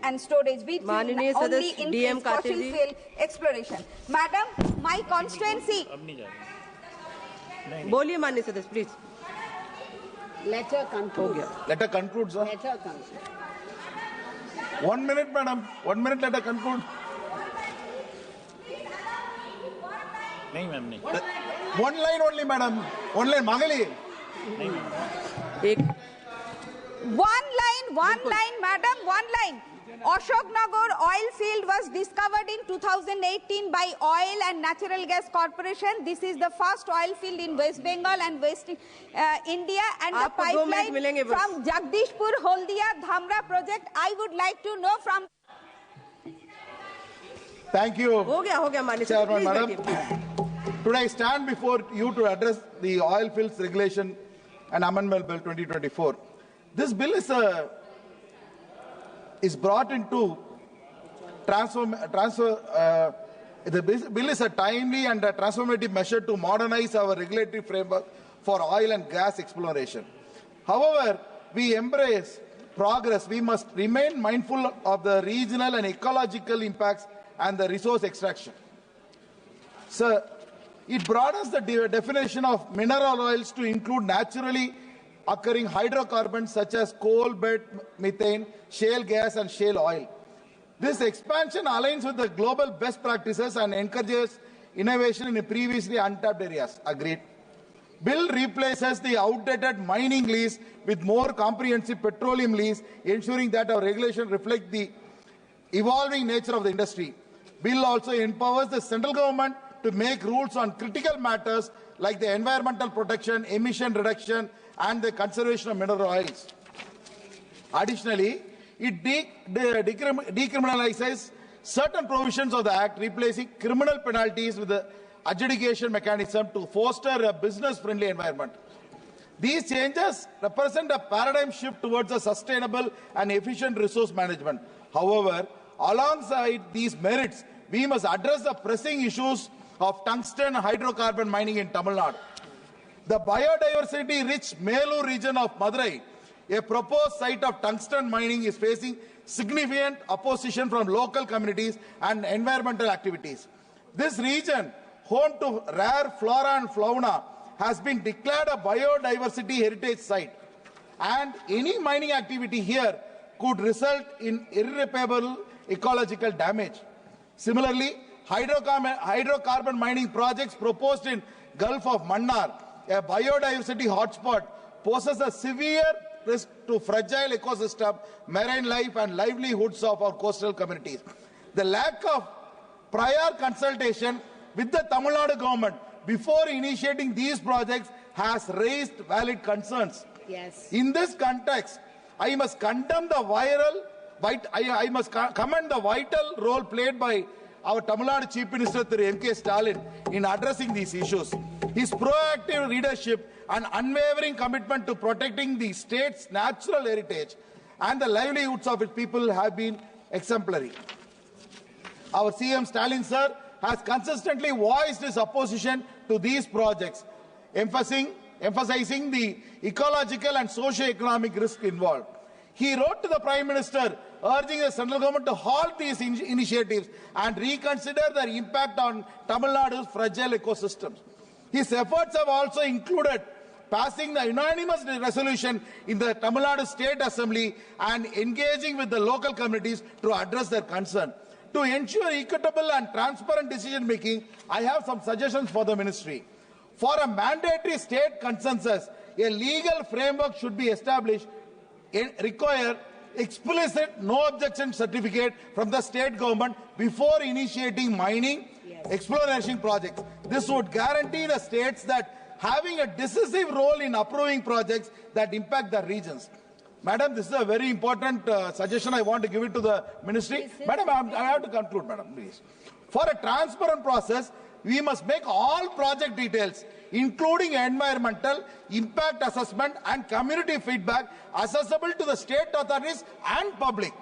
and storage. We think only increase fossil fuel exploration. Madam, my constituency. Boliye माननीय सदस्य, please. Letter conclude. Let her conclude, sir. Letter conclude. 1 minute, madam. 1 minute, let her conclude. नहीं ma'am नहीं. One line only, madam. One line, Magali. One line, madam, one line. Ashok Nagar oil field was discovered in 2018 by Oil and Natural Gas Corporation. This is the first oil field in West Bengal and West India, and the pipeline from Jagdishpur Holdia Dhamra project. I would like to know from. Thank you. हो गया माननीय Chairman, सदस्य, madam. Today I stand before you to address the Oil Fields Regulation and Amendment Bill 2024. This bill is brought into the bill is a timely and a transformative measure to modernize our regulatory framework for oil and gas exploration. However, we embrace progress. We must remain mindful of the regional and ecological impacts and the resource extraction. Sir, it broadens the definition of mineral oils to include naturally occurring hydrocarbons such as coal bed methane, shale gas and shale oil. This expansion aligns with the global best practices and encourages innovation in previously untapped areas. Agreed. Bill replaces the outdated mining lease with more comprehensive petroleum lease, ensuring that our regulation reflect the evolving nature of the industry. Bill also empowers the central government to make rules on critical matters like the environmental protection, emission reduction, and the conservation of mineral oils. Additionally, it decriminalizes certain provisions of the Act, replacing criminal penalties with the adjudication mechanism to foster a business-friendly environment. These changes represent a paradigm shift towards a sustainable and efficient resource management. However, alongside these merits, we must address the pressing issues of tungsten hydrocarbon mining in Tamil Nadu. The biodiversity-rich Melur region of Madurai, a proposed site of tungsten mining, is facing significant opposition from local communities and environmental activities. This region, home to rare flora and fauna, has been declared a biodiversity heritage site, and any mining activity here could result in irreparable ecological damage. Similarly, hydrocarbon mining projects proposed in Gulf of Mannar, a biodiversity hotspot, poses a severe risk to fragile ecosystem, marine life and livelihoods of our coastal communities. The lack of prior consultation with the Tamil Nadu government before initiating these projects has raised valid concerns. Yes. In this context, I must condemn the commend the vital role played by our Tamil Nadu Chief Minister M.K. Stalin in addressing these issues. His proactive leadership and unwavering commitment to protecting the state's natural heritage and the livelihoods of its people have been exemplary. Our CM Stalin, sir, has consistently voiced his opposition to these projects, emphasizing the ecological and socio-economic risk involved. He wrote to the Prime Minister urging the central government to halt these initiatives and reconsider their impact on Tamil Nadu's fragile ecosystems. His efforts have also included passing the unanimous resolution in the Tamil Nadu State Assembly and engaging with the local communities to address their concern. To ensure equitable and transparent decision making, I have some suggestions for the ministry. For a mandatory state consensus, a legal framework should be established, require explicit no objection certificate from the state government before initiating mining, exploration projects. This would guarantee the states that having a decisive role in approving projects that impact the regions. Madam, this is a very important suggestion. I want to give it to the ministry. Madam, I have to conclude, madam, please. For a transparent process, we must make all project details, including environmental, impact assessment and community feedback, accessible to the state authorities and public.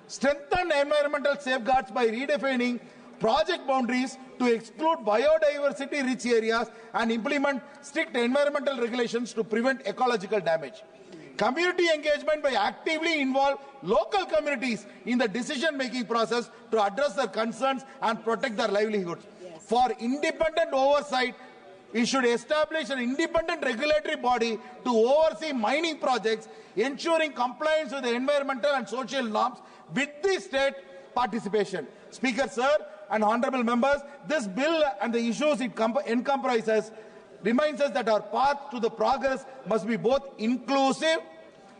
Strengthen environmental safeguards by redefining project boundaries to exclude biodiversity-rich areas and implement strict environmental regulations to prevent ecological damage. Community engagement by actively involve local communities in the decision-making process to address their concerns and protect their livelihoods. Yes. For independent oversight, we should establish an independent regulatory body to oversee mining projects, ensuring compliance with the environmental and social norms with the state participation. Speaker, sir, and honorable members, this bill and the issues it encompasses reminds us that our path to the progress must be both inclusive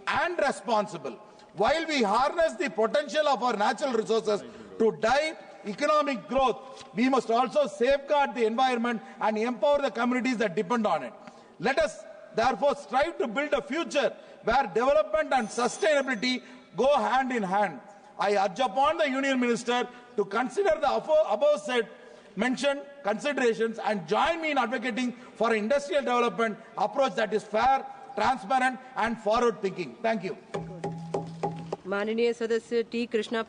and responsible. While we harness the potential of our natural resources to drive economic growth, we must also safeguard the environment and empower the communities that depend on it. Let us therefore strive to build a future where development and sustainability go hand in hand. I urge upon the Union Minister to consider the above said mentioned considerations and join me in advocating for an industrial development approach that is fair, transparent and forward thinking. Thank you. माननीय सदस्य T Krishna